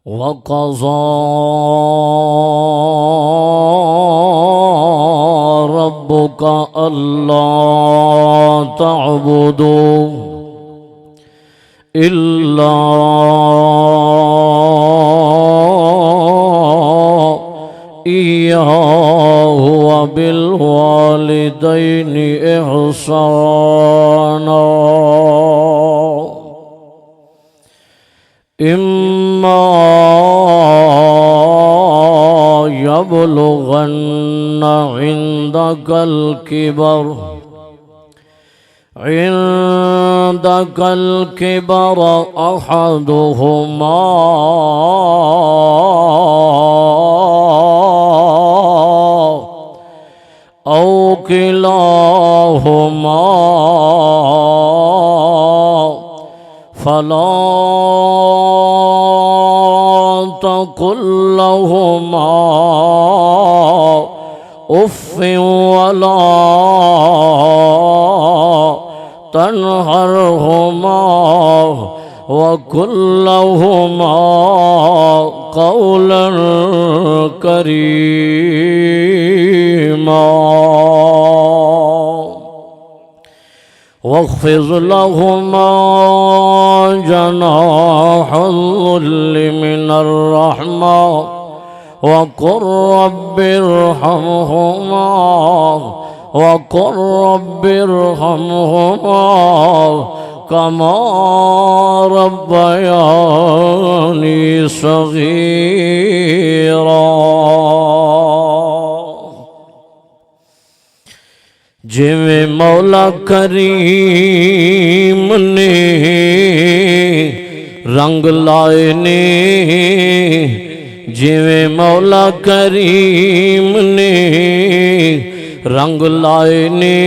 وقضى ربك ألا تعبدوا إلا إياه وبالوالدين إحسانا إما يبلغن عندك الكبر أحدهما أو كلاهما فلا تقل لهما أف ولا تنهرهما وقل لهما قولا كريما واخفض لهما جناح الذل من الرحمة وقل رب ارحمهما كما ربياني صغيرا جویں مولا کریم نے رنگ لائے نے جویں مولا کریم نے رنگ لائے نے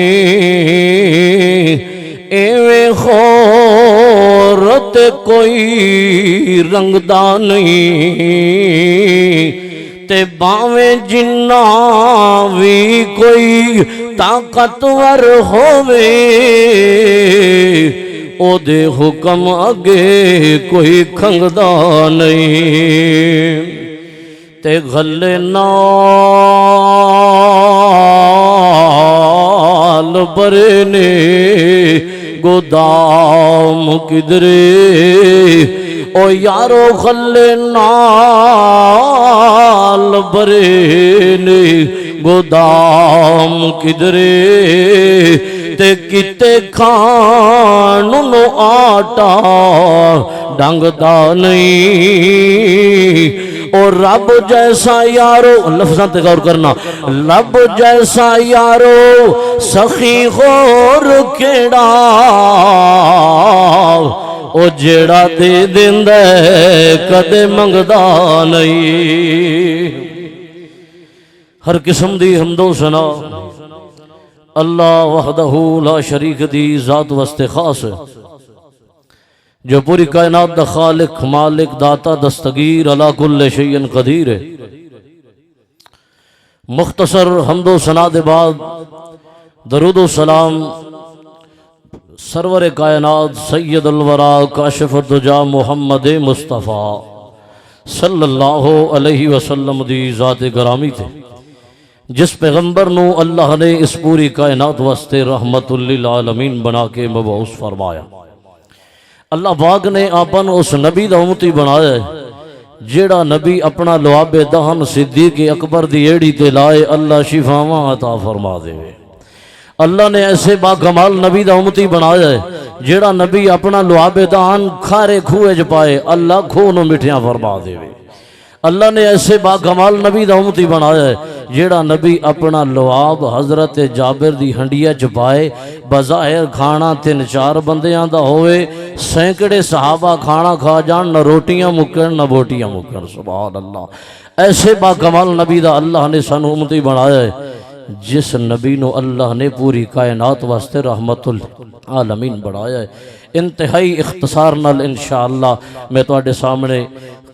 ایویں خورت کوئی رنگ دا نہیں تے باویں جنہ وی کوئی طاقتور ہووے او دے حکم اگے کوئی کھنگدا نہیں تے غلے نال برے نے گودام کدرے او یارو غلے نال برے نے گودام کدرے تے کتے کھان نو آٹا ڈنگ دا نہیں اور رب جیسا یارو لفظاں تے غور کرنا رب جیسا یارو سخی خور کیڑا او جیڑا دے دیندے کدے منگدا نہیں ہر قسم دی حمد و ثنا اللہ وحدہ لا شریک دی ذات واسطے خاص ہے جو پوری کائنات دا خالق مالک داتا دستگیر علی کل شیء قدیر ہے مختصر حمد و ثنا دے بعد درود و سلام سرور کائنات سید الورا کاشف الدجا محمد مصطفیٰ صلی اللہ علیہ وسلم دی ذات گرامی تھے جس پیغمبر نو اللہ نے اس پوری کائنات واسطے رحمت للعالمین بنا کے مبعوث فرمایا اللہ پاک نے آپن اس نبی دا امتی بنایا ہے جیڑا نبی اپنا لعاب دہن صدیق اکبر دی ایڑی تے لائے اللہ شفاواں عطا فرما دے اللہ نے ایسے با کمال نبی دا امتی بنایا ہے جیڑا نبی اپنا لعاب دہن کھارے کھوئے جپائے اللہ کھونو مٹھیاں فرما دے اللہ نے ایسے با کمال نبی دا امتی بنایا ہے جیڑا نبی اپنا لعاب حضرت جابر دی ہنڈیا چپائے بظاہر کھانا 3-4 بندیاں دا ہوئے سینکڑے صحابہ کھانا کھا جان نہ روٹیاں مکن نہ بوٹیاں مکن سبحان اللہ ایسے با کمال نبی دا اللہ نے سانو امتی بنایا ہے جس نبی نو اللہ نے پوری کائنات واسطے رحمت العالمین بنایا ہے انتہائی اختصار نال انشاءاللہ میں تواڈے سامنے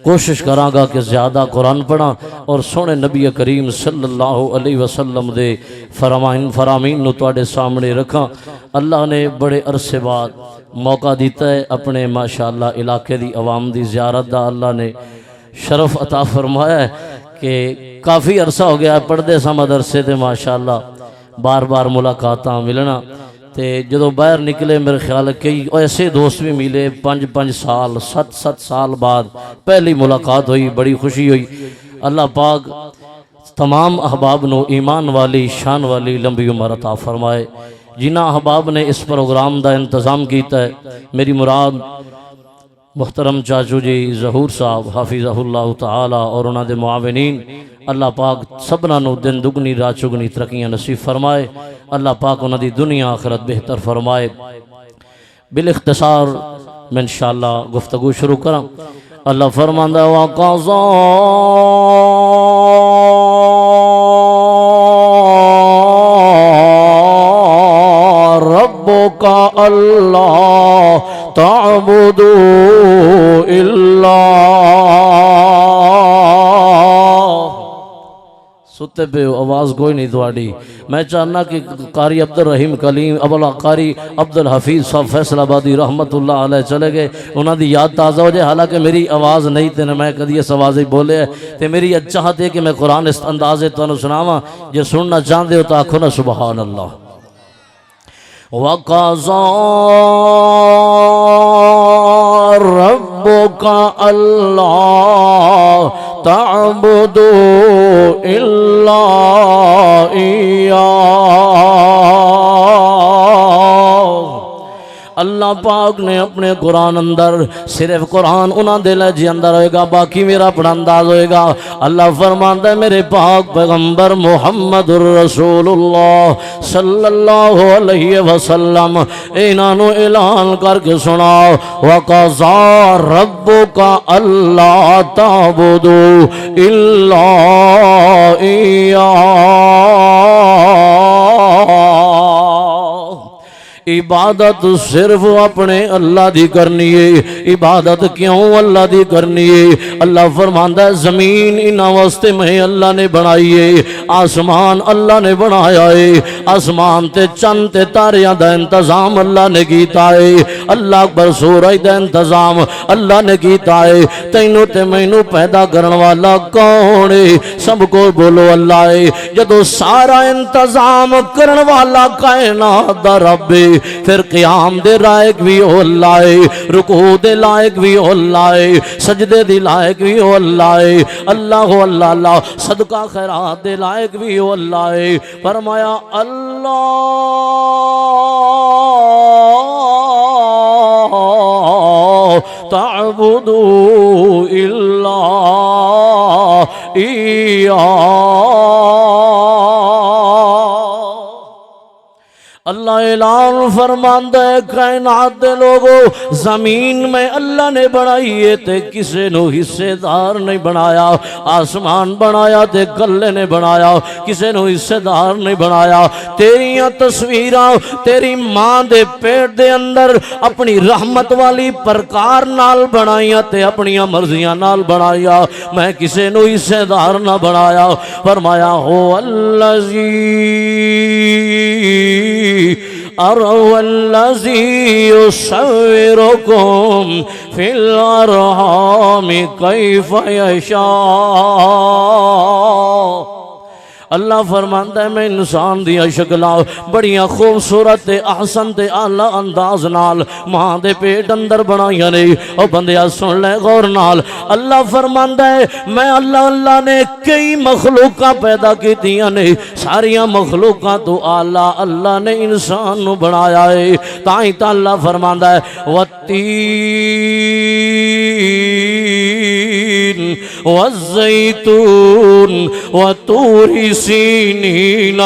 کوشش کراں گا کہ زیادہ قرآن پڑھاں اور سونے نبی کریم صلی اللہ علیہ وسلم دے فرامین نو تواڈے سامنے رکھاں اللہ نے بڑے عرصے بعد موقع دیتا ہے اپنے ماشاءاللہ علاقے دی عوام دی زیارت دا اللہ نے شرف عطا فرمایا ہے کہ کافی عرصہ ہو گیا پڑھتے سا مدرسے تے ماشاءاللہ بار بار ملاقاتاں ملنا تے جدوں باہر نکلے میرے خیال کئی ایسے دوست بھی ملے 5 سال 7 سال بعد پہلی ملاقات ہوئی، بڑی خوشی ہوئی۔ اللہ پاک تمام احباب نو ایمان والی شان والی لمبی عمر عطا فرمائے۔ جنہاں احباب نے اس پروگرام دا انتظام کیتا ہے، میری مراد محترم چاچو جی ظہور صاحب حافظہ اللہ تعالی اور انہاں دے معاونین، اللہ پاک سبنا نو دن دگنی رات چگنی ترقیاں نصیب فرمائے۔ اللہ پاک انہاں دی دنیا آخرت بہتر فرمائے۔ بالاختصار میں انشاءاللہ گفتگو شروع کراں۔ اللہ فرماندا ہے وَقَضَى رَبُّكَ أَلَّا تَعْبُدُوا إِلَّا ستے پہ آواز کوئی نہیں تواڈی۔ میں چاہنا کہ قاری عبد الرحیم کلیم ابولا قاری عبد الحفیظ صاحب فیصل آبادی رحمت اللہ علیہ چلے گئے، انہاں دی یاد تازہ ہو جائے۔ حالانکہ میری آواز نہیں تے میں کدی اس آواز ہی بولے ہے تے میری چاہت ہے کہ میں قرآن اس اندازے تانوں سناواں، جے سننا چاہندے ہو تو آکھو نا سبحان اللہ۔ وَقَضَى رَبُّكَ أَلَّا تَعْبُدُوا إِلَّا إِيَّاهُ۔ اللہ پاک نے اپنے قرآن اندر صرف قرآن انہاں دے لہجے اندر ہوئے گا، باقی میرا اپنا انداز ہوئے گا۔ اللہ فرماندا ہے میرے پاک پیغمبر محمد الرسول اللہ صلی اللہ علیہ وسلم انہاں نو اعلان کر کے سناؤ وَقَضَى رَبُّكَ أَلَّا تَعْبُدُوا إِلَّا إِيَّاهُ۔ عبادت صرف اپنے اللہ دی کرنی ہے۔ عبادت کیوں اللہ دی کرنی ہے؟ اللہ فرماندا ہے زمین انہاں واسطے میں اللہ نے بنائی ہے، آسمان اللہ نے بنایا ہے، آسمان تے چند تے تاریاں دا انتظام اللہ نے کیتا ہے، اللہ اکبر سورج دا انتظام اللہ نے کیتا ہے۔ تینوں تے مینوں پیدا کرن والا کون ہے؟ سب کو بولو اللہ ہے۔ جدو سارا انتظام کرن والا کائنات دا رب ہے، پھر قیام دے لائق بھی ہو اللہ ہے، رکوع دے لائق بھی ہو اللہ ہے، سجدے دے لائق بھی ہو اللہ ہے، اللہ اللہ اللہ صدقہ خیرات دے لائق بھی ہو اللہ ہے۔ فرمایا اللہ تعبدوا الا ایاہ۔ اللہ اعلان فرماندا ہے کائنات دے لوگو زمین میں اللہ نے بنائی ہے تے کسے نو حصے دار نہیں بنایا، آسمان بنایا تے کلے نے بنایا، کسے نو حصے دار نہیں بنایا۔ تیریاں تصویراں تیری ماں دے پیٹ دے اندر اپنی رحمت والی پرکار نال بنائیاں تے اپنیاں مرضیاں نال بنایا، میں کسے نو حصے دار نہ بنایا۔ فرمایا ہو أَرَوَ الَّذِي يُصَوِّرُكُمْ فِي الْأَرْحَامِ كَيْفَ يَشَاءُ۔ اللہ فرماندا ہے میں انسان دیا شکلاں بڑیاں خوبصورت تے احسن تے اعلیٰ انداز نال ماں دے پیٹ اندر بنائیاں نے۔ او بندیا سن لے غور نال، اللہ فرماندا ہے میں اللہ نے کئی مخلوقاں پیدا کیتیاں نے، ساریاں مخلوقاں تو اعلیٰ اللہ نے انسان نو بنایا ہے۔ تائیں تا اللہ فرماندا ہے وَالتِّينِ وَالزَّيْتُونِ وَطُورِ سِينِينَ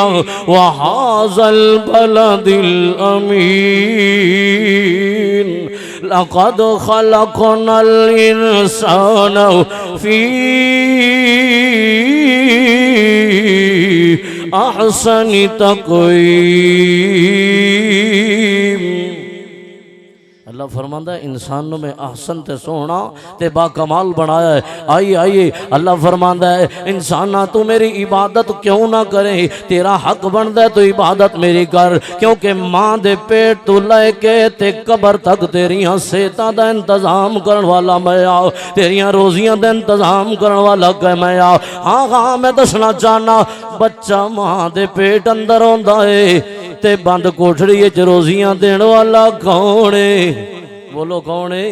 وَهَذَا الْبَلَدِ الْأَمِينِ لَقَدْ خَلَقْنَا الْإِنسَانَ فِي أَحْسَنِ تَقْوِيمٍ۔ اللہ فرماندا ہے انسان نو میں احسن تے سونا تے با کمال بنایا ہے. آئیے اللہ فرماندا ہے انسانا تو میری عبادت کیوں نہ کرے, تیرا حق بندا ہے تو عبادت میری کر, کیونکہ ماں دے پیٹ تو لے کے تے قبر تک تیریاں صحتاں دا انتظام کرن والا میں آ, تیریاں روزیاں دا انتظام کرن والا کہ میں آ. ہاں میں دسنا چاہنا بچہ ماں دے پیٹ اندر ہوندا ہے تے بند کوٹھڑی وچ روزیاں دین والا کون ہے؟ بولو کون ہے؟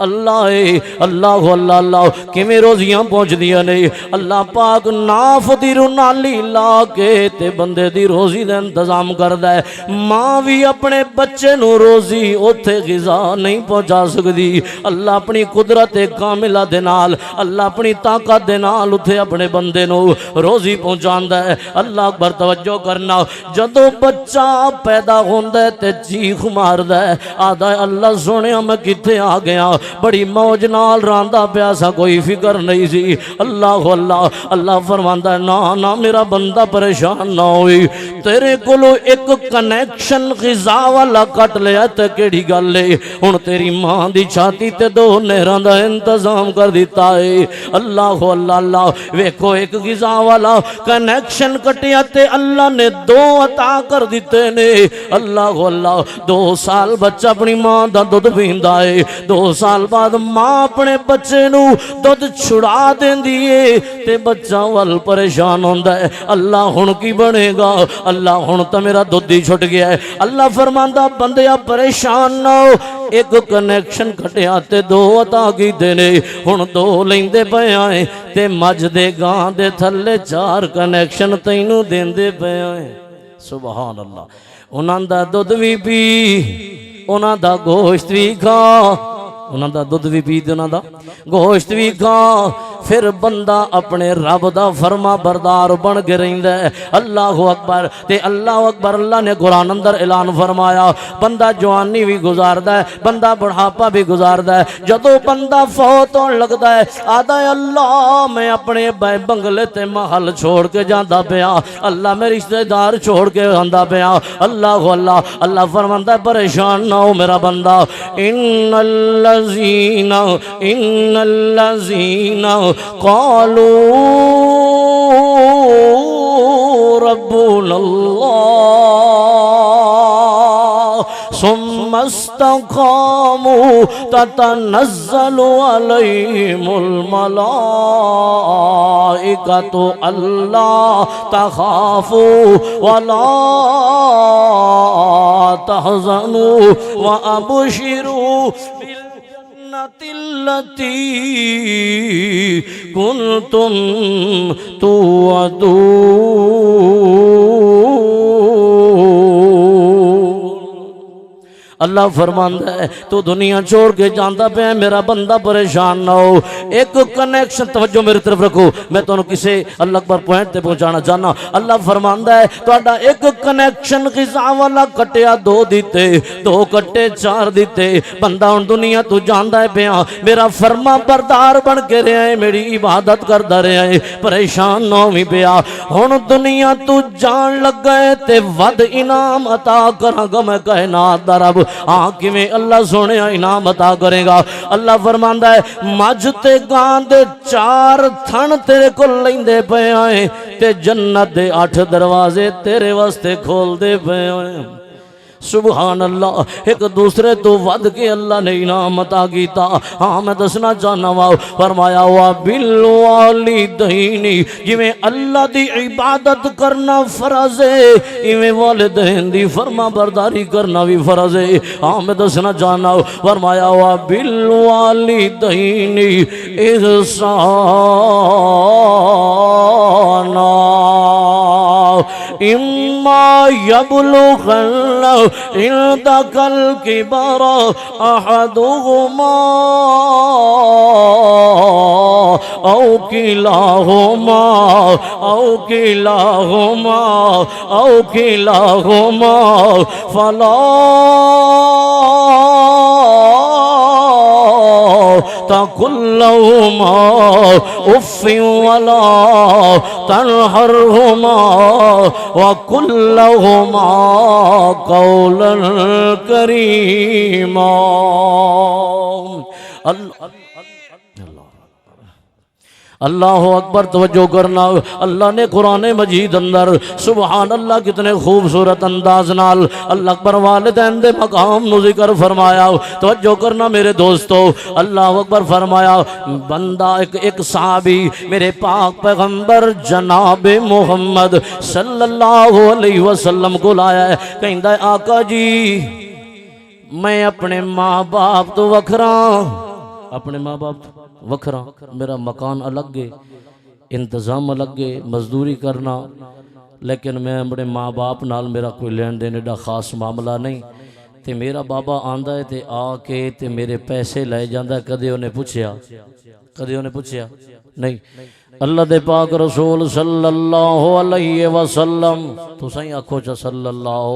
اللہ ہے. اللہ اللہ اللہ کیویں روزیاں پہنچ دیا نہیں, اللہ پاک ناف دی رونالی لا کے تے بندے دی روزی دا انتظام کردا ہے. ماں بھی اپنے بچے نو روزی اوتھے غذا نہیں پہنچا سکدی, اللہ اپنی قدرت کاملہ دے نال, اللہ اپنی طاقت دے نال اوتھے اپنے بندے نو روزی پہنچاندا ہے. اللہ اکبر, توجہ کرنا. جدوں بچہ پیدا ہوندا ہے تے چیخ ماردا ہے, آدا ہے اللہ سونیا میں کتے آ گیا, بڑی موج نال راندا پیا سا, کوئی فکر نہیں سی. اللہ اللہ اللہ فرماندا ہے نا میرا بندہ پریشان نہ ہوئی, تیرے کولو ایک کنیکشن غذا والا کٹ لیا تے کیڑی گل ہے, ہن تیری ماں دی چھاتی تے دو نہراں دا انتظام کر دیتا ہے. اللہ اللہ اللہ ویکھو ایک غذا والا کنیکشن کٹیا تے اللہ نے دو عطا کر دیتے نے. اللہ اللہ 2 سال بچہ اپنی ماں دا دودھ پیندا ہے, 2 سال بعد ماں اپنے بچے نو دودھ چھڑا دیندی ہے تے بچہ ول پریشان ہوندا ہے. اللہ ہن کی بنے گا, اللہ ہن تے میرا دودھ ہی چھٹ گیا ہے. اللہ فرماندا بندیا پریشان نہ ہو, ایک کنیکشن کٹیا تے 2 عطا کیتے نے, ہن 2 لیندے پے آئے تے مجھ دے گاں دے تھلے 4 کنیکشن تینوں دیندے پے آئے. سبحان اللہ. انہاں دا دودھ بھی پی, انہاں دا گوشت بھی کھا, انہاں دا دودھ بھی پی تے انہاں دا گوشت بھی کھا, پھر بندہ اپنے رب دا فرما بردار بن کے رہندا ہے. اللہ اکبر تے اللہ اکبر. اللہ نے قرآن اندر اعلان فرمایا بندہ جوانی بھی گزاردا ہے, بندہ بڑھاپا بھی گزاردا ہے. جدوں بندہ فوت ہون لگدا ہے آدا ہے اللہ میں اپنے بنگلے تے محل چھوڑ کے جاندا پیا, اللہ میں رشتہ دار چھوڑ کے آندا پیا. اللہ اللہ اللہ فرماندا ہے پریشان نہ ہو میرا بندہ, ان الذین قالوا ربنا اللہ ثم استقاموا تتنزل علیہم الملائکۃ الا تخافوا ولا تحزنوا وابشروا التي كنتم توعدون. اللہ فرماندا ہے تو دنیا چھوڑ کے جاندا پیا میرا بندہ پریشان نہ ہو. ایک کنیکشن, توجہ میری طرف رکھو, میں تانوں کسے اللہ اکبر پوائنٹ تے پہنچانا چاہنا. اللہ فرماندا ہے تہاڈا ایک کنیکشن غذا والا کٹیا 2 دیتے, 2 کٹے 4 دیتے. بندہ ہن دنیا تو جاندا ہے پیا میرا فرما بردار بن کے رہیا ہے, میری عبادت کردا رہیا ہے, پریشان نہ ہوویں پیا. ہن دنیا تو جان لگا ہے تے ود انعام عطا کراں گا میں کائنات دا رب. ہاں کیویں اللہ سونے انعام عطا کرے گا. اللہ فرماندا ہے مجھ تے گاں دے 4 تھن تیرے کول لیندے پے آئے تے جنت دے 8 دروازے تیرے واسطے کھول دے پے آئے. سبحان اللہ. ایک دوسرے تو ود کے اللہ نے انعام عطا کیتا. ہاں میں دسنا چاہنا وا فرمایا وا بالوالدین, جویں اللہ دی عبادت کرنا فرض ہے ایویں والدین دی فرما برداری کرنا بھی فرض ہے. ہاں میں دسنا چاہنا فرمایا وا بالوالدین احسانا اما یبلغن عندك الكبر احدهما او كلاهما فلا تقل لهما اف ولا تنهرهما وقل لهما قولا كريما. اللہ اکبر. توجہ کرنا. اللہ نے قرآن مجید اندر سبحان اللہ کتنے خوبصورت انداز نال اللہ اکبر والدین دے مقام نو ذکر فرمایا. توجہ کرنا میرے دوستو. اللہ اکبر فرمایا بندہ ایک صحابی میرے پاک پیغمبر جناب محمد صلی اللہ علیہ وسلم کو لایا ہے. کہندا ہے آقا جی میں اپنے ماں باپ تو وکھرا, اپنے ماں باپ وکھرا, میرا مکان الگ ہے, انتظام الگ ہے, مزدوری کرنا, لیکن میں اپنے ماں باپ نال میرا کوئی لین دین ایڈا خاص معاملہ نہیں. تے میرا بابا آندا ہے تے آ کے تے میرے پیسے لے جاندا ہے. کدے انہیں پوچھیا نہیں. اللہ دے پاک رسول صلی اللہ علیہ وسلم, تو سائیں آکھو چا صلی اللہ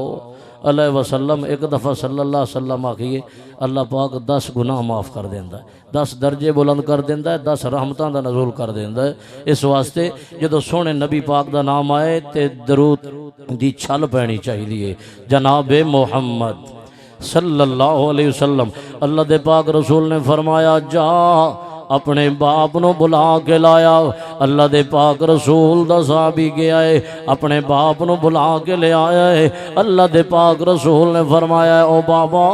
علیہ وسلم, ایک دفعہ صلی اللہ علیہ وسلم آکھئے اللہ پاک 10 گناہ معاف کر دیندہ ہے, 10 درجے بلند کر دیندہ ہے, 10 رحمتاں دا نزول کر دیندہ ہے. اس واسطے جدو سونے نبی پاک دا نام آئے تے درود دی چھل پہنی چاہیے جناب محمد صلی اللہ علیہ وسلم. اللہ دے پاک رسول نے فرمایا جا اپنے باپ نو بلا کے لایا. اللہ دے پاک رسول دا صحابی گیا ہے اپنے باپ نو بلا کے لے آیا ہے. اللہ دے پاک رسول نے فرمایا او بابا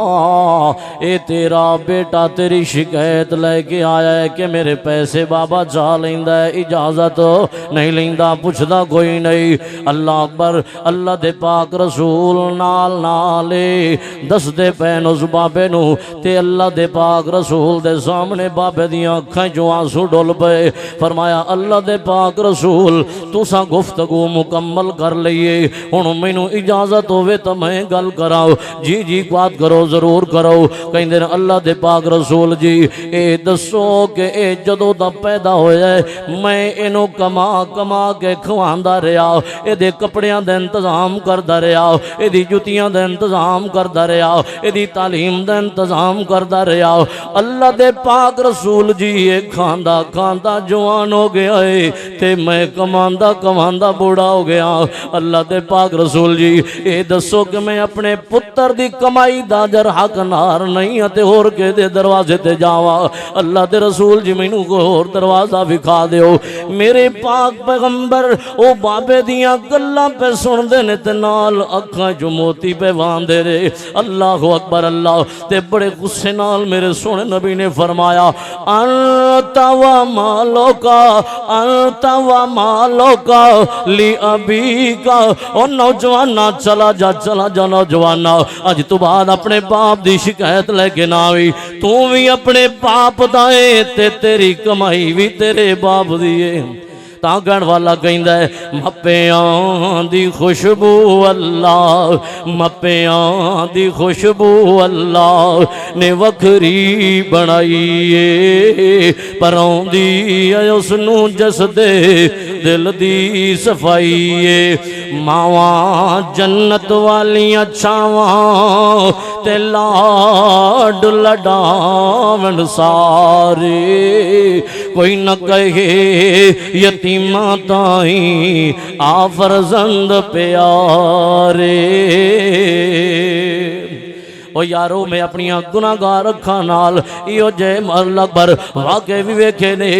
اے تیرا بیٹا تیری شکایت لے کے آیا ہے کہ میرے پیسے بابا جا لیندہ ہے, اجازت نہیں لیندہ, پوچھدا کوئی نہیں. اللہ اکبر. اللہ دے پاک رسول نالے دس دے پین اس بابے نو تے اللہ دے پاک رسول دے سامنے بابے دیاں اکھاں جو آنسو ڈول پے. فرمایا اللہ دے پاک رسول تساں گفتگو مکمل کر لئیے, ہن مینوں اجازت ہوے تے میں گل کراں. جی جی بات کرو ضرور کرو. کہندے نے اللہ دے پاک رسول جی اے دسو کہ اے جدوں دا پیدا ہویا ہے میں اینو کما کے کھواندا رہیا, اے دے کپڑیاں دا انتظام کردا رہیا, اے دی جُتیاں دا انتظام کردا رہیا, اے دی تعلیم دا انتظام کردا رہیا. اللہ دے پاک رسول جی کھاندا جوان ہو گیا ہے تے میں کماندا بوڑا ہو گیا. اللہ دے پاک رسول جی اے دسو کہ میں اپنے پتر دی کمائی دا جر حقدار نہیں تے ہور کے دے دروازے تے جاواں. اللہ دے رسول جی مینوں کوئی ہور دروازہ وکھا دیو. میرے پاک پیغمبر او بابے دیاں گلاں پہ سن دے نے تے نال اکھاں جو موتی پہ واندے رے. اللہ اکبر. اللہ تے بڑے غصے نال میرے سونے نبی نے فرمایا انت و مالوکا لی ابی کا. او نوجوانا چلا جا نوجوانا, اج تو بعد اپنے باپ دی شکایت لے کے نہ آوی. تو بھی اپنے باپ دائے تے تیری کمائی بھی تیرے باپ دیے. تاگن والا کہندا ہے مپیاں دی خوشبو اللہ, مپیاں دی خوشبو اللہ نے وکھری بنائیے, پراؤندی ہے اس نو جس دے دل دی صفائیے. ماواں جنت والیاں چھاواں تے لاڈ لڈاون سارے, کوئی نہ کہے یتیماں تائیں آ فرزند پیارے. او یارو میں اپنی گناہگار اکھاں نال ایو جے اللہ اکبر واقعے بھی ویکھے نے.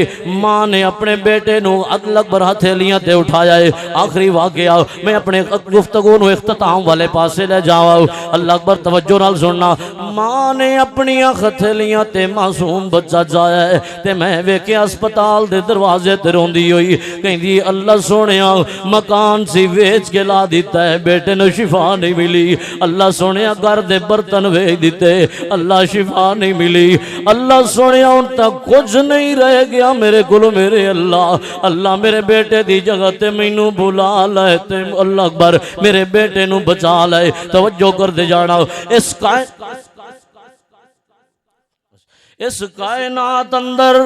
ماں نے اپنے بیٹے نو اللہ اکبر ہتھیلیاں تے اٹھایا ہے. آخری واقعہ میں اپنے گفتگو نو اختتام والے پاسے لے جاواں. اللہ اکبر توجہ نال سننا. ماں نے اپنی ہتھیلیاں تے معصوم بچہ جایا ہے تے میں ویکھیا ہسپتال دے دروازے تے روندی ہوئی کہندی اللہ سونیا مکان سی ویچ کے لا دیتا ہے, بیٹے نو شفا نہیں ملی. اللہ سونیا گھر دے برتن ویچ دیتے, اللہ شفا نہیں ملی. اللہ سونیا ان تک کچھ نہیں رہ گیا میرے کولو میرے اللہ. اللہ میرے بیٹے دی جگہ تے مینوں بلا لے تے اللہ اکبر میرے بیٹے نو بچا لے. توجہ کر دے جانا. اس کائنات اندر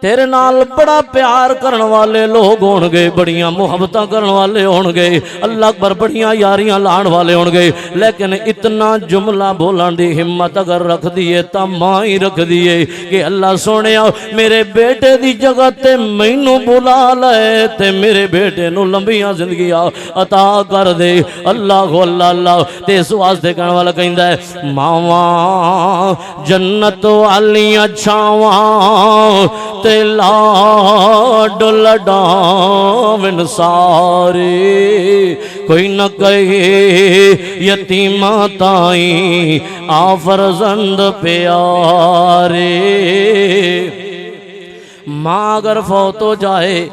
تیرے نال بڑا پیار کرن والے لوگ ہون گے، بڑیاں محبتاں کرن والے ہون گے، اللہ اکبر، بڑیاں یاریاں لان والے ہون گے، لیکن اتنا جملہ بولن دی ہمت اگر رکھ دیئے تا ماں ہی رکھ دیئے کہ اللہ سونیا میرے بیٹے دی جگہ تے مینوں بلا لے تے میرے بیٹے نو لمبیاں زندگیاں عطا کر دے۔ اللہ اللہ اللہ، تے اس واسطے کہنے والا کہندا ہے ماواں جنت والیاں چھاواں تے لاڈ لڈاون سارے، کوئی نہ کہے یتیمہ تائیں آ فرزند پیارے۔ ماں اگر فوت ہو جائے،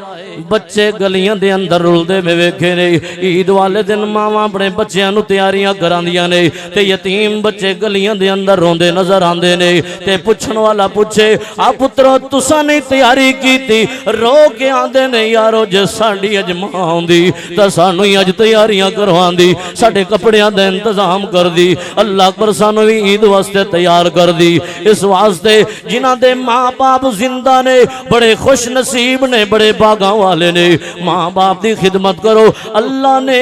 بچے گلیاں دے اندر رلدے میں ویکھے نے، عید والے دن ماواں اپنے بچیاں نو تیاریاں کراندیاں نے، تے یتیم بچے گلیاں دے اندر روندے نظر آندے نے، تے پوچھن والا پوچھے آ پترو تساں نہیں تیاری کیتی؟ رو کے آندے نے یارو جے ساڈی اج ماں ہوندی تے سانو ہی اج تیاریاں کرواندی، ساڈے کپڑیاں دا انتظام کر دی، اللہ اکبر، سانو بھی عید واسطے تیار کر دی۔ اس واسطے جنہاں دے ماں باپ زندہ نے بڑے خوش نصیب نے، بڑے باغاں والے نے، ماں باپ دی خدمت کرو، اللہ نے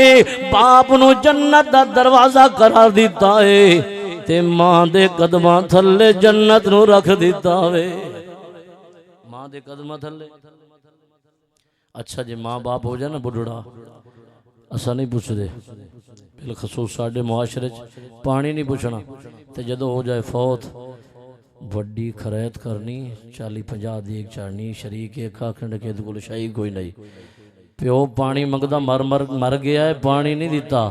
باپ نو جنت دا دروازہ قرار دیتا ہے تے ماں دے قدماں تھلے جنت نو رکھ دیتا ہے، ماں دے قدماں تھلے۔ اچھا جی ماں باپ ہو جائے نا بڑھڑا، اسا نہیں پوچھ دے، بالخصوص ساڈے معاشرے پانی نہیں پوچھنا، تے جدو ہو جائے فوت وڈی خریت کرنی، 40-50 دیگ چڑھنی، شریک ایک آکھن کے دکول شاہی کوئی نہیں، پیو پانی منگدا مر گیا ہے، پانی نہیں دیتا،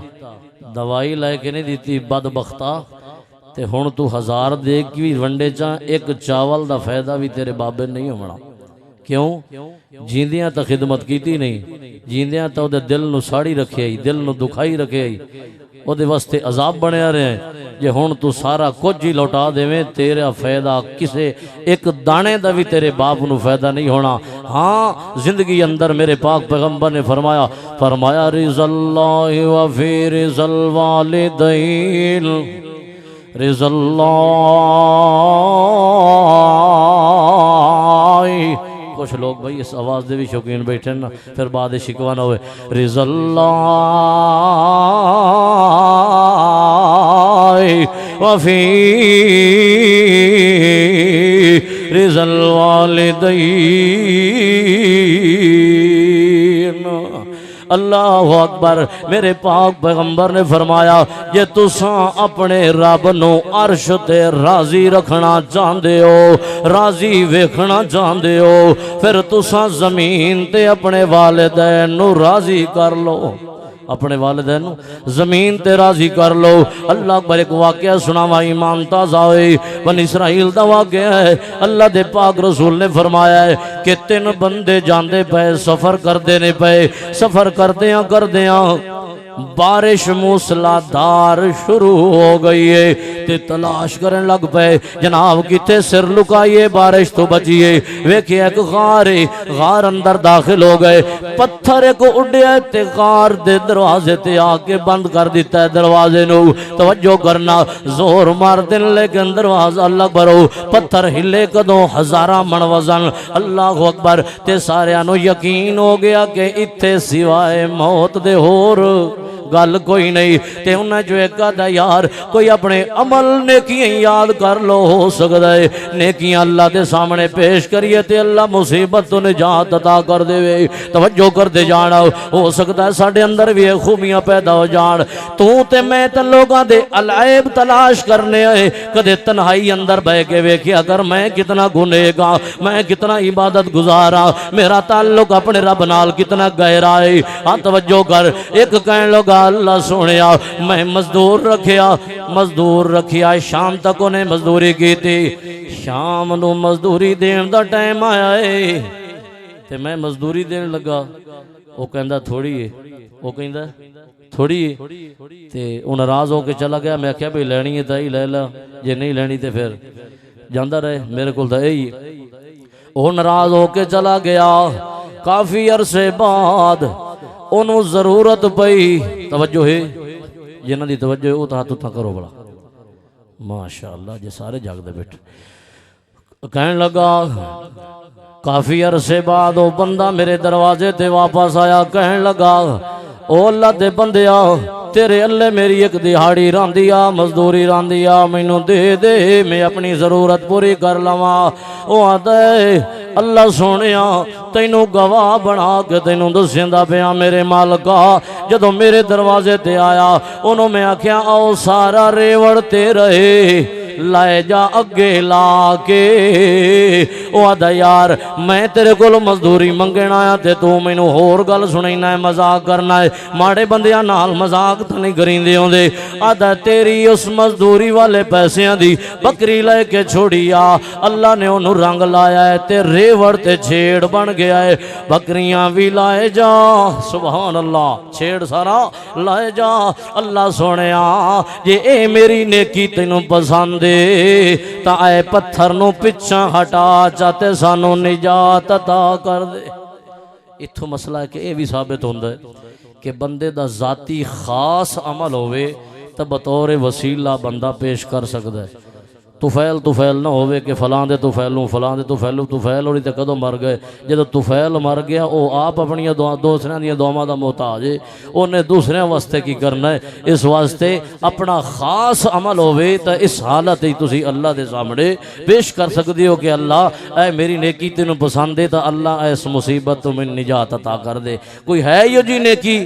دوائی لے کے نہیں دیتی، بدبختہ، تے ہن تو 1000 دیگ کی ونڈے چاں ایک چاول دا فائدہ بھی تیرے بابے نہیں ہونا۔ کیوں؟ جیندیاں تا خدمت کیتی نہیں، جیندیاں تا دے دل نو ساڑی رکھے آئی، دل نو دکھائی رکھے آئی، او دے واسطے عذاب بنے آ رہے ہیں، جے ہون تو سارا کچھ ہی لوٹا دے میں تیرا فائدہ کسے ایک دانے دا بھی تیرے باپ نو فائدہ نہیں ہونا۔ ہاں زندگی اندر میرے پاک پیغمبر نے فرمایا رضا اللہ و فی رضا الوالدین، رضا اللہ، کچھ لوگ بھائی اس آواز دے بھی شوقین بیٹھے نا، پھر بعد شکوہ نہ ہوئے، رضا اللہ وفی رضا الوالدین۔ اللہ اکبر، میرے پاک پیغمبر نے فرمایا جے تساں اپنے رب نو عرش تے راضی رکھنا چاہندے ہو، راضی ویکھنا چاہندے ہو، پھر تساں زمین تے اپنے والدین نو راضی کر لو، اپنے والدین نو زمین تے راضی کر لو۔ اللہ اکبر، ایک واقعہ سناوا ایمان تازہ ہوئی، بنی اسرائیل دا واقعہ ہے، اللہ دے پاک رسول نے فرمایا ہے کہ 3 بندے جاندے پے، سفر کردے نے پے، سفر کردیاں بارش موسلادھار شروع ہو گئی ہے، تے تلاش کرن لگ پے جناب کتے سر لکائیے بارش تو بچیے، ویکھے ایک غار اندر داخل ہو گئے، پتھر ایک اڈیا تے غار دے دروازے تے آ کے بند کر دیتا ہے، دروازے نو توجہ کرنا، زور مار دن لیکن دروازہ اللہ برو، پتھر ہلے کدوں 1000 من وزن، اللہ اکبر، تے سارے انو یقین ہو گیا کہ اتھے سوائے موت دے ہور گل کوئی نہیں، تے انہیں جو ایک آدھا یار کوئی اپنے عمل نیکیاں یاد کر لو، ہو سکتا ہے نیکیاں اللہ دے سامنے پیش کریے تے اللہ مصیبت تو نجات عطا کر دے، توجہ کر دے جانا، ہو سکتا ہے ساڑھے اندر بھی خوبیاں پیدا ہو جان، تو تے میں تے لوگاں دے العیب تلاش کرنے آئے، کدے تنہائی اندر بہ کے ویکھے اگر میں کتنا گنہگار، میں کتنا عبادت گزارا، میرا تعلق اپنے رب نال کتنا گہرا ہے، ہاں توجہ کر، ایک کہنے لوگا اللہ سونیا میں مزدور رکھیا، شام تک انہیں مزدوری کی تھی، شام نو مزدوری دین دا ٹائم آیا ہے تے میں مزدوری دین لگا، وہ کہندا تھوڑی ہے، وہ کہندا تھوڑی ہے، تے وہ ناراض ہو کے چلا گیا، میں کہا بھی لینی ہے تا ہی لے لا، جے نہیں لینی تے پھر جاندہ رہے، میرے کول تا یہی ہے، وہ ناراض ہو کے چلا گیا، کافی عرصے بعد انہوں ضرورت پئی، توجہ ہے جنہ دی توجہ ہے وہ تا کرو بڑا، ماشاءاللہ جے سارے جاگ دے بیٹھ، کہنے لگا کافی عرصے بعد وہ بندہ میرے دروازے تے واپس آیا، کہن لگا او اللہ دے بندیا تیرے اللہ میری ایک دہاڑی راندی آ، مزدوری راندی آ، مینوں دے دے میں اپنی ضرورت پوری کر لواں۔ او آتا ہے اللہ سونیا تینوں گواہ بنا کے تینوں دسیندا پیا میرے مالکا، جدوں میرے دروازے تے آیا انہوں میں آکھیا آؤ سارا ریوڑ تے رہے لائے جا اگے لا کے۔ او آدھا یار میں تیرے کول مزدوری منگن آیا تے تو مینوں ہور گل سنائنا ہے، مذاق کرنا ہے، ماڑے بندیاں نال مذاق تو نہیں کریندے ہوندے۔ آدھا تیری اس مزدوری والے پیسیاں دی بکری لے کے چھوڑی آ، اللہ نے انہوں رنگ لایا ہے تے ریوڑ تے چھیڑ بن گیا ہے، بکریاں بھی لائے جا، سبحان اللہ، چھیڑ سارا لائے جا۔ اللہ سونے جے اے میری نیکی تینوں پسند تا اے پتھر نو پچھا ہٹا چاہتے سانو نجات عطا کر دے۔ اتھو مسئلہ ہے کہ اے بھی ثابت ہوندہ ہے کہ بندے دا ذاتی خاص عمل ہوئے تا بطور وسیلہ بندہ پیش کر سکتا ہے۔ توفیل نہ ہوئے کہ فلاں دے توفیل ہوئی تے کدوں مر گئے، جدو توفیل مر گیا او آپ اپنی دوسرے دیا دعاواں دا محتاج ہے، انہیں دوسرے واسطے کی کرنا ہے، اس واسطے اپنا خاص عمل ہوئے تا اس حالت ہی تسی اللہ دے سامنے پیش کر سکتے ہو کہ اللہ اے میری نیکی تینوں پسند ہے تا اللہ اس مصیبت تو میں نجات عطا کر دے۔ کوئی ہے یہ جی نیکی،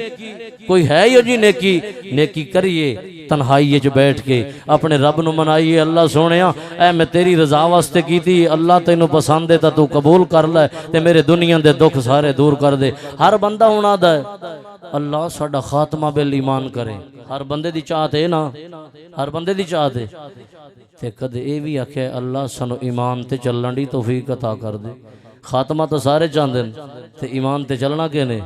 کوئی ہے یہ جی نیکی کریے تنہائی جو بیٹھ کے اپنے رب نو منائیے، اللہ سونیا اے میں تیری رضا واسطے کی تھی، اللہ تینوں پسند ہے تا تو قبول کر لے تے میرے دنیا دے دکھ سارے دور کر دے۔ ہر بندہ ہونا دا ہے اللہ ساڈا خاتمہ بل ایمان کرے، ہر بندے دی چاہت ہے نا، ہر بندے دی چاہت ہے تے کدے اے بھی آکھے اللہ سانو ایمان تے چلن دی توفیق عطا کر دے۔ خاتمہ تو سارے چاہندے تے ایمان تے چلنا کینے؟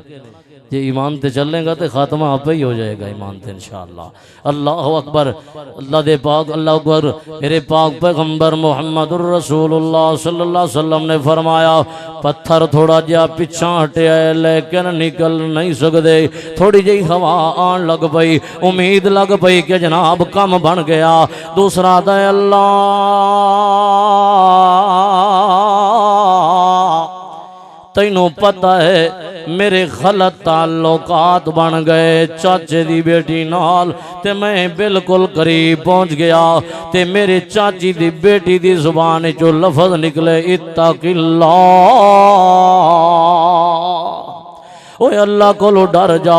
جے ایمان تے چلیں گا تے خاتمہ آپ ہی ہو جائے گا ایمان تے انشاءاللہ۔ اللہ اکبر، اللہ دے پاک، اللہ اکبر، میرے پاک پیغمبر محمد الرسول اللہ صلی اللہ علیہ وسلم نے فرمایا پتھر تھوڑا جہا پیچھا ہٹیا ہے لیکن نکل نہیں سکدے، تھوڑی جہی ہوا آن لگ پئی، امید لگ پئی کہ جناب کم بن گیا۔ دوسرا دے اللہ تینوں پتہ ہے میرے غلط تعلقات بن گئے چاچے دی بیٹی نال تے میں بالکل قریب پہنچ گیا تے میرے چاچی دی بیٹی دی زبان چو لفظ نکلے اتق اللہ، اوے اللہ کو لو ڈر جا،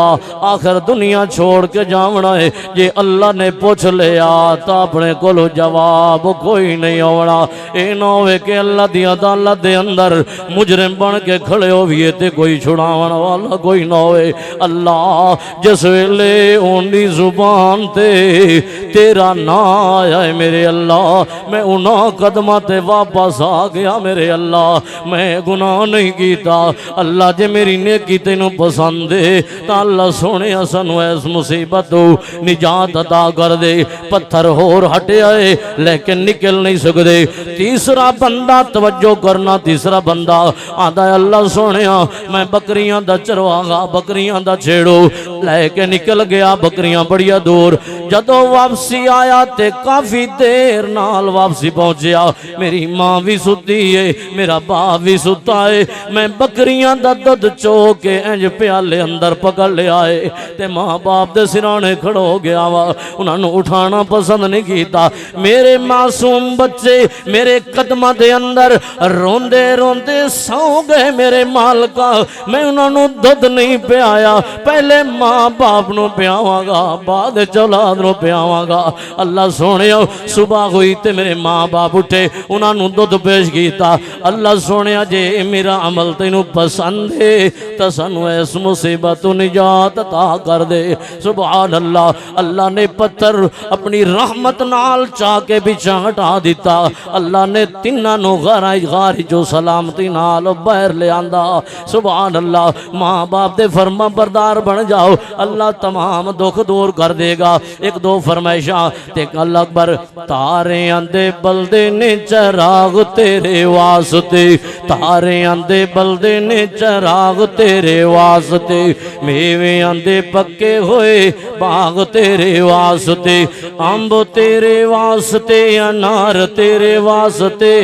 آخر دنیا چھوڑ کے جاونا ہے، جے اللہ نے پوچھ لیا تا اپنے کو لو جواب کوئی نہیں ہونا۔ اے نہ ہوئے کہ اللہ دی عدالت دے اندر مجرم بن کے کھڑے ہوئے تے کوئی چھڑاون والا کوئی نہ ہوئے۔ اللہ جس ویلے اونی زبان تے تیرا نا آیا ہے میرے اللہ، میں انہاں قدمہ تے واپس آ گیا میرے اللہ، میں گناہ نہیں کیتا۔ اللہ جے میری نیکی تینوں پسند ہے تا اللہ سونے سانو اس مصیبت تو نجات عطا کر دے۔ پتھر ہور ہٹے آئے لیکن نکل نہیں سکدے۔ تیسرا بندہ توجہ کرنا، تیسرا بندہ آدھا اللہ سونے میں بکریاں دا چرواغا، بکریاں دا چھیڑو لے کے نکل گیا، بکریاں بڑیا دور، جدو واپسی آیا تے کافی دیر نال واپسی پہنچیا، میری ماں بھی ستی ہے، میرا باپ بھی ستا ہے، میں بکریاں دا دودھ چو کے انج پیالے اندر پکڑ لے آئے تے ماں باپ دے سرانے کھڑو ہو گیا وا، انہاں نوں اٹھانا پسند نہیں کیتا۔ میرے معصوم بچے میرے قدمہ دے اندر روندے روندے سو گئے میرے مالکا، میں انہاں نوں دودھ نہیں پیایا، پہلے ماں باپ نوں پیاواں گا بعد اولاد نوں پیاواں گا۔ اللہ سونیا صبح ہوئی تے میرے ماں باپ اٹھے، انہاں نوں دودھ پیش کیتا۔ اللہ سونیا جے میرا عمل تینوں پسند ہے تا سانو اس مصیبت تو نجات عطا کر دے۔ سبحان اللہ، اللہ نے پتھر اپنی رحمت نال چاہ کے پیچھے ہٹا دیتا، اللہ نے تیناں نو غار جو سلامتی نال باہر لے آندا۔ سبحان اللہ، ماں باپ دے فرما بردار بن جاؤ، اللہ تمام دکھ دور کر دے گا۔ ایک دو فرمائشاں تے اللہ اکبر تارے اندے بلدے نے چراغ تیرے واسطے، تارے اندے بلدے نے چراغ تیرے واسطے، میوے اندے پکے ہوئے باغ تیرے واسطے، امب تیرے واسطے، انار تیرے واسطے،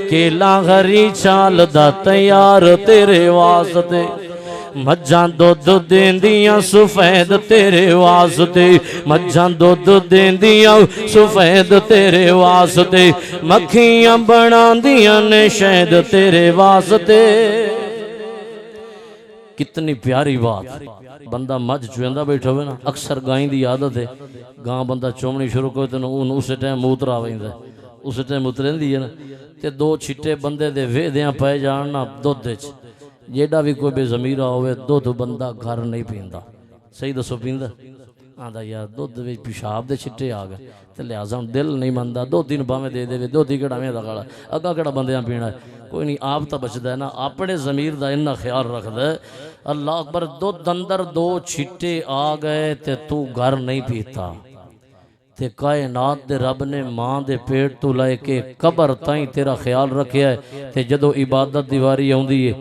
کیلا ہری چال دا تیار تیرے واسطے، مجھاں دودھ دیندیاں سفید تیرے واسطے، مجھاں دودھ دیندیاں سفید تیرے واسطے، مکھیاں بناندیاں نے شہد تیرے واسطے۔ کتنی پیاری بات، بندہ مجھ چویندہ بیٹھا ہوئے نا، اکثر گائیں دی عادت ہے، گاں بندہ چومنی شروع کرے تو اسے ٹائم موترا ویندہ ہے، اسے ٹائم اترین دی ہے نا، تے دو چھٹے بندے دے ویدیاں پائے جاننا دودھ دے چھ، جیڑا بھی کوئی بے ضمیرہ ہوئے دودھ بندہ گھر نہیں پیندہ، صحیح دسو پیندہ؟ آندہ یار دودھ وی پیشاب دے چھٹے آگئے تے لہٰذا دل نہیں مندہ، دو دن باویں دے دے دو دی کڑا میں دکھاڑا اگا کڑا بندیاں پینا ہے، کوئی نہیں آپ تا بچ ہے نا، اپنے ضمیر دا انہا خیال رکھ دے۔ اللہ اکبر دودھ اندر دو چھٹے آگئے تے تو گھر نہیں پیتا، تے کائنات دے رب نے ماں دے پیٹ تو لائے کے قبر تائیں تیرا خیال رکھیا ہے، تے جدو عبادت دیواری ہوں دیئے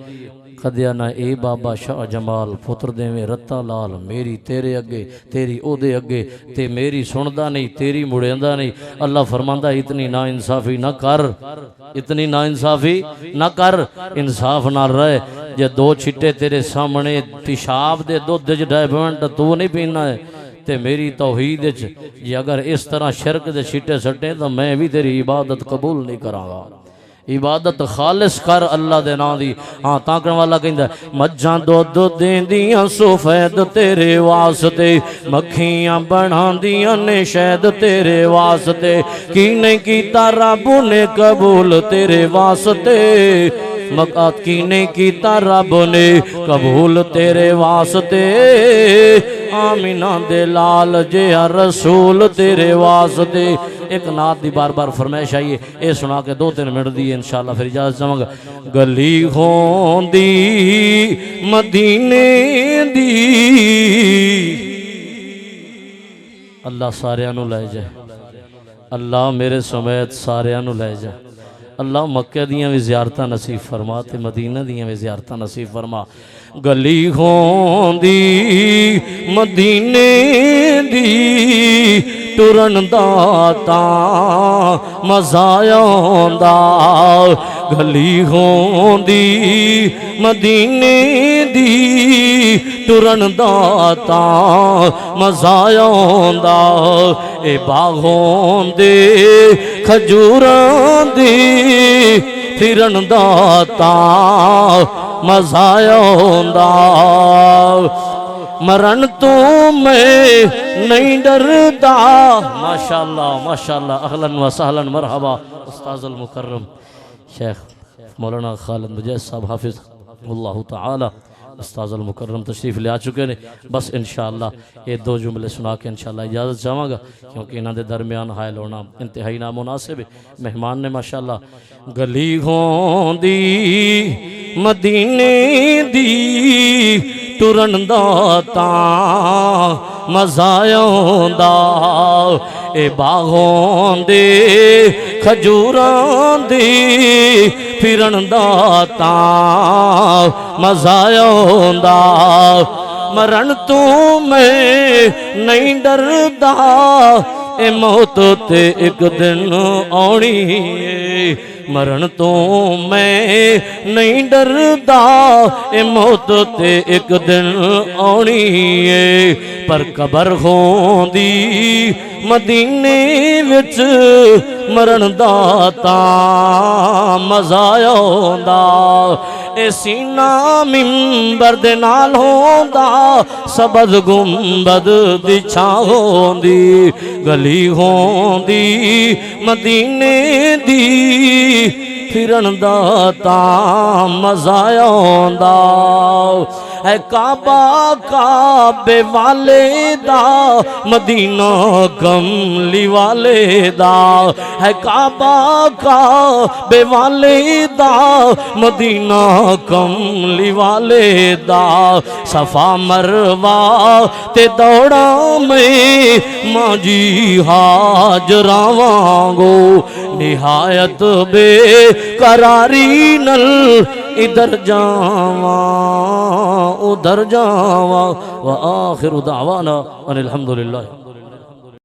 قدیا نہ اے بابا شاہ جمال پتر دے میں رتا لال، میری تیرے اگے تیری او دے اگے، تے میری سندہ نہیں تیری مڑیندہ نہیں۔ اللہ فرماندہ اتنی نا انصافی نہ کر، اتنی نا انصافی نہ کر، انصاف نہ رہے، جے دو چھٹے تیرے سامنے پیشاب دے دو دج ڈائیبنٹ تو نہیں پینا ہے، تے میری توحید جی اگر اس طرح شرک دے چھٹے سٹیں تو میں بھی تیری عبادت قبول نہیں کراں گا۔ عبادت خالص کر اللہ دے نام دی۔ ہاں تاکن والا کہندا مجھاں دودھ دیندیاں سفید تیرے واسطے، مکھیاں بناندیاں نے شہد تیرے واسطے، کی نہیں کیتا رب نے قبول تیرے واسطے، مقات کی نہیں کیتا رب نے قبول تیرے واسطے، آمینہ دے لال جیا رسول تیرے واسطے۔ ایک نعت دی بار بار فرمائش آئیے، اے سنا کے 2-3 منٹ دی انشاءاللہ پھر اجازت چاہوں گا۔ گلی ہوندی مدینے دی، اللہ سارے انو لے جائے، اللہ میرے سمیت سارے انو لے جائے، اللہ مکہ دیاں بھی زیارتہ نصیب فرما تے مدینہ دیاں بھی زیارتہ نصیب فرما۔ گلی ہوندی مدینے دی، ٹرن دا تاں مزہ آوندا، گلی ہوندی مدینے دی، ٹرن دا تاں مزہ آوندا، اے باغوں دے کھجوراں دی، پھرن دا تاں مزہ آوندا، مرن تو میں نہیں ڈردا۔ ماشاءاللہ ماشاءاللہ، اہلاً و سہلاً، مرحبا استاذ المکرم شیخ مولانا خالد مجید صاحب حافظ اللہ تعالی، استاذ المکرم تشریف لے آ چکے نے۔ بس انشاءاللہ یہ 2 جملے سنا کے انشاءاللہ اجازت چاہوں گا، کیونکہ انہاں دے درمیان حائل ہونا انتہائی نامناسب ہے۔ مہمان نے ماشاءاللہ گلی ہوندی مدینے دی، ٹرن دا تاں مزہ آوندا، اے باغوں دے کھجوراں دی، پھرن دا تاں مزہ آوندا، مرن تو میں نہیں ڈردا، اے موت تے ایک دن آنی ہے، مرن تو میں نہیں ڈردا، اے موت تے ایک دن آنی ہے، پر قبر ہوندی مدینے وچ، مرن دا تاں مزہ آوندا، اے سینہ منبر دے نال ہوندا، سبز گنبد دی چھاں ہوندی، گلی ہوندی مدینے دی، پھرن دا تاں مزہ آوندا، ہے کعبہ کعبے والے دا مدینہ کملی والے دا ہے کعبہ کعبے والے دا مدینہ کملی والے دا صفا مروہ تے دوڑا میں ماں جی ہاجراں وانگو نہایت بے قراری نل ادھر جاواں ادھر جاواں وآخر دعوانا ان الحمدللہ